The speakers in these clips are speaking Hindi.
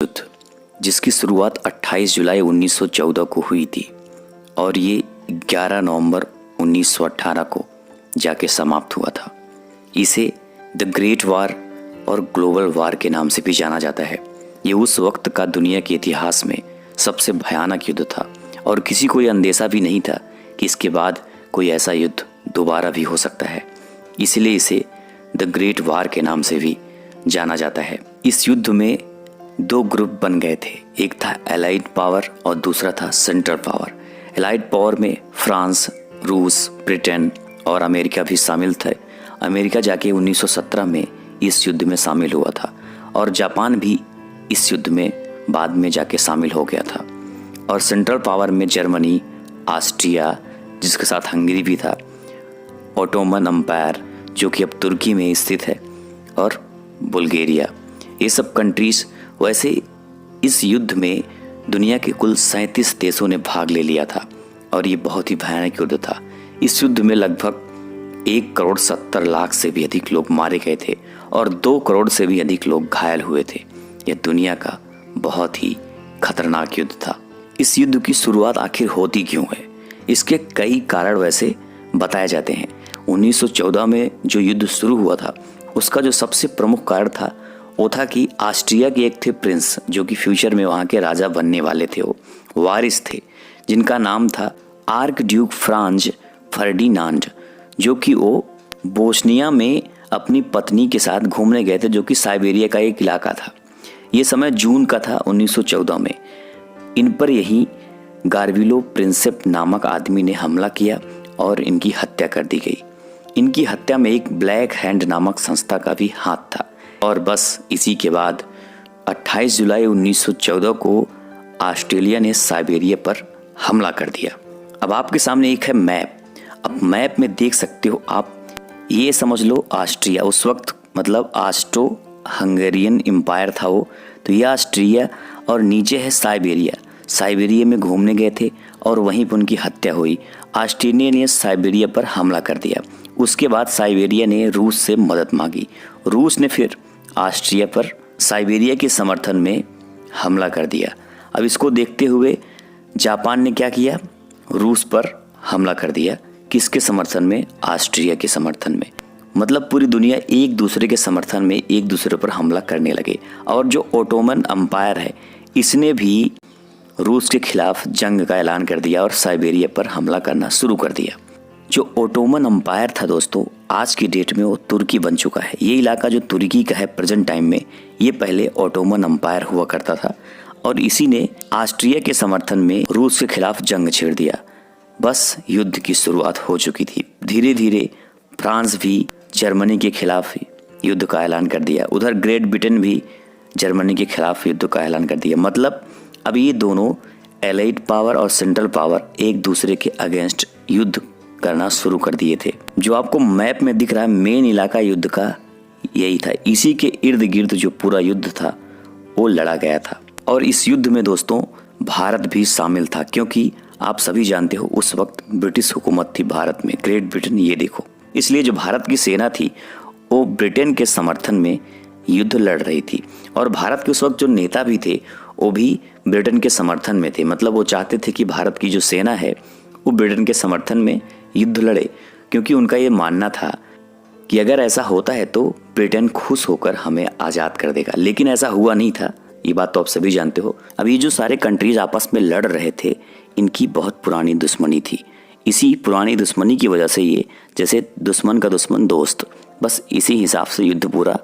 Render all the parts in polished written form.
युद्ध जिसकी शुरुआत 28 जुलाई 1914 को हुई थी और ये 11 नवंबर 1918 को जाके समाप्त हुआ था। इसे द ग्रेट वार और ग्लोबल वार के नाम से भी जाना जाता है। ये उस वक्त का दुनिया के इतिहास में सबसे भयानक युद्ध था और किसी को ये अंदेशा भी नहीं था कि इसके बाद कोई ऐसा युद्ध दोबारा भी हो सकता है। इसलिए इसे द ग्रेट वार के नाम से भी जाना जाता है। इस युद्ध में दो ग्रुप बन गए थे, एक था एलाइड पावर और दूसरा था सेंट्रल पावर। एलाइड पावर में फ्रांस, रूस, ब्रिटेन और अमेरिका भी शामिल थे। अमेरिका जाके 1917 में इस युद्ध में शामिल हुआ था और जापान भी इस युद्ध में बाद में जाके शामिल हो गया था। और सेंट्रल पावर में जर्मनी, ऑस्ट्रिया, जिसके साथ हंगरी भी था, ओटोमन एम्पायर जो कि अब तुर्की में स्थित है, और बुल्गारिया, ये सब कंट्रीज। वैसे इस युद्ध में दुनिया के कुल 37 देशों ने भाग ले लिया था और ये बहुत ही भयानक युद्ध था। इस युद्ध में लगभग 1,70,00,000 से भी अधिक लोग मारे गए थे और 2 करोड़ से भी अधिक लोग घायल हुए थे। यह दुनिया का बहुत ही खतरनाक युद्ध था। इस युद्ध की शुरुआत आखिर होती क्यों है? इसके कई कारण वैसे बताए जाते हैं। 1914 में जो युद्ध शुरू हुआ था उसका जो सबसे प्रमुख कारण था वो था कि ऑस्ट्रिया के एक थे प्रिंस, जो कि फ्यूचर में वहाँ के राजा बनने वाले थे, वो वारिस थे, जिनका नाम था आर्क ड्यूक फ्रांज फर्डिनांड, जो कि वो बोस्निया में अपनी पत्नी के साथ घूमने गए थे, जो कि साइबेरिया का एक इलाका था। ये समय जून का था 1914 में। इन पर यही गार्विलो प्रिंसेप नामक आदमी ने हमला किया और इनकी हत्या कर दी गई। इनकी हत्या में एक ब्लैक हैंड नामक संस्था का भी हाथ था। और बस इसी के बाद 28 जुलाई 1914 को ऑस्ट्रेलिया ने साइबेरिया पर हमला कर दिया। अब आपके सामने एक है मैप। अब मैप में देख सकते हो आप, ये समझ लो ऑस्ट्रिया उस वक्त मतलब ऑस्ट्रो हंगेरियन एम्पायर था वो, तो ये ऑस्ट्रिया और नीचे है साइबेरिया। साइबेरिया में घूमने गए थे और वहीं पर उनकी हत्या हुई। ऑस्ट्रेलिया ने साइबेरिया पर हमला कर दिया। उसके बाद साइबेरिया ने रूस से मदद मांगी। रूस ने फिर ऑस्ट्रिया पर साइबेरिया के समर्थन में हमला कर दिया। अब इसको देखते हुए जापान ने क्या किया? रूस पर हमला कर दिया। किसके समर्थन में? ऑस्ट्रिया के समर्थन में। मतलब पूरी दुनिया एक दूसरे के समर्थन में एक दूसरे पर हमला करने लगे। और जो ओटोमन एम्पायर है इसने भी रूस के खिलाफ जंग का ऐलान कर दिया और साइबेरिया पर हमला करना शुरू कर दिया। जो ओटोमन एम्पायर था दोस्तों, आज की डेट में वो तुर्की बन चुका है। ये इलाका जो तुर्की का है प्रेजेंट टाइम में, ये पहले ओटोमन एम्पायर हुआ करता था और इसी ने ऑस्ट्रिया के समर्थन में रूस के खिलाफ जंग छेड़ दिया। बस युद्ध की शुरुआत हो चुकी थी। धीरे धीरे फ्रांस भी जर्मनी के खिलाफ युद्ध का ऐलान कर दिया। उधर ग्रेट ब्रिटेन भी जर्मनी के खिलाफ युद्ध का ऐलान कर दिया। मतलब अब ये दोनों एलाइड पावर और सेंट्रल पावर एक दूसरे के अगेंस्ट युद्ध करना शुरू कर दिए थे। जो आपको मैप में दिख रहा है मेन इलाका युद्ध का यही था। इसी के इर्द गिर्द जो पूरा युद्ध था वो लड़ा गया था। और इस युद्ध में दोस्तों भारत भी शामिल था, क्योंकि आप सभी जानते हो उस वक्त ब्रिटिश हुकूमत थी भारत में, ग्रेट ब्रिटेन। ये देखो, इसलिए जो भारत की सेना थी वो ब्रिटेन के समर्थन में युद्ध लड़ रही थी। और भारत के उस वक्त जो नेता भी थे वो भी ब्रिटेन के समर्थन में थे। मतलब वो चाहते थे कि भारत की जो सेना है वो ब्रिटेन के समर्थन में युद्ध लड़े, क्योंकि उनका ये मानना था कि अगर ऐसा होता है तो ब्रिटेन खुश होकर हमें आज़ाद कर देगा। लेकिन ऐसा हुआ नहीं था, ये बात तो आप सभी जानते हो। अब ये जो सारे कंट्रीज आपस में लड़ रहे थे, इनकी बहुत पुरानी दुश्मनी थी। इसी पुरानी दुश्मनी की वजह से ये जैसे दुश्मन का दुश्मन दोस्त, बस इसी हिसाब से युद्ध पूरा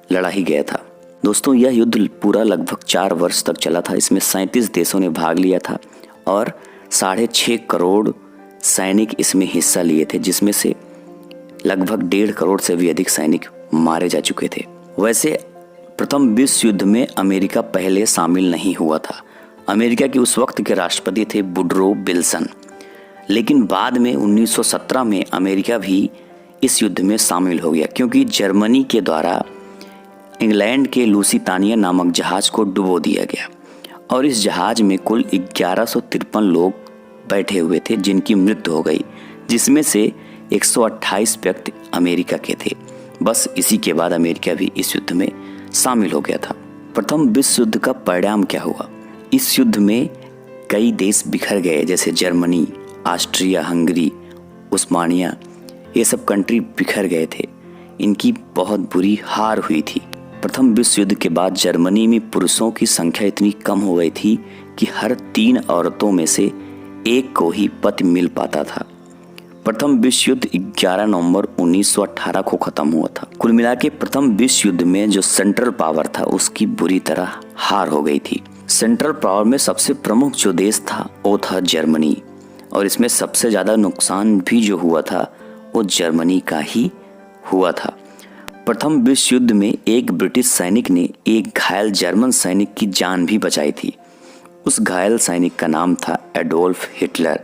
लड़ा ही गया था। दोस्तों यह युद्ध पूरा लगभग 4 वर्ष तक चला था। इसमें 37 देशों ने भाग लिया था और 6.5 करोड़ सैनिक इसमें हिस्सा लिए थे, जिसमें से लगभग 1.5 करोड़ से भी अधिक सैनिक मारे जा चुके थे। वैसे प्रथम विश्व युद्ध में अमेरिका पहले शामिल नहीं हुआ था। अमेरिका के उस वक्त के राष्ट्रपति थे वुडरो विल्सन। लेकिन बाद में 1917 में अमेरिका भी इस युद्ध में शामिल हो गया, क्योंकि जर्मनी के द्वारा इंग्लैंड के लुसितानिया नामक जहाज को डुबो दिया गया और इस जहाज में कुल 1153 लोग बैठे हुए थे जिनकी मृत्यु हो गई, जिसमें से 128 व्यक्ति अमेरिका के थे। बस इसी के बाद अमेरिका भी इस युद्ध में शामिल हो गया था। प्रथम विश्व युद्ध का परिणाम क्या हुआ? इस युद्ध में कई देश बिखर गए, जैसे जर्मनी, ऑस्ट्रिया हंगरी, उस्मानिया, ये सब कंट्री बिखर गए थे। इनकी बहुत बुरी हार हुई थी। प्रथम विश्व युद्ध के बाद जर्मनी में पुरुषों की संख्या इतनी कम हो गई थी कि हर 3 औरतों में से एक को ही पति मिल पाता था। प्रथम विश्व युद्ध 11 नवंबर 1918 को खत्म हुआ था। कुल मिला के प्रथम विश्व युद्ध में जो सेंट्रल पावर था उसकी बुरी तरह हार हो गई थी। सेंट्रल पावर में सबसे प्रमुख जो देश था वो था जर्मनी, और इसमें सबसे ज़्यादा नुकसान भी जो हुआ था वो जर्मनी का ही हुआ था। प्रथम विश्व युद्ध में एक ब्रिटिश सैनिक ने एक घायल जर्मन सैनिक की जान भी बचाई थी। उस घायल सैनिक का नाम था एडोल्फ हिटलर,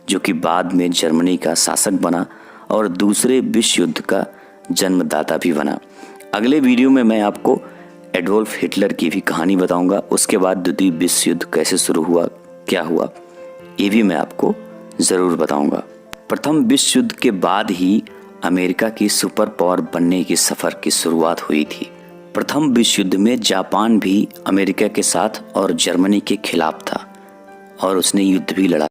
जो कि बाद में जर्मनी का शासक बना और दूसरे विश्व युद्ध का जन्मदाता भी बना। अगले वीडियो में मैं आपको एडोल्फ हिटलर की भी कहानी बताऊंगा। उसके बाद द्वितीय विश्व युद्ध कैसे शुरू हुआ, क्या हुआ, ये भी मैं आपको ज़रूर बताऊंगा। प्रथम विश्व युद्ध के बाद ही अमेरिका की सुपर पावर बनने की सफ़र की शुरुआत हुई थी। प्रथम विश्व युद्ध में जापान भी अमेरिका के साथ और जर्मनी के खिलाफ था और उसने युद्ध भी लड़ा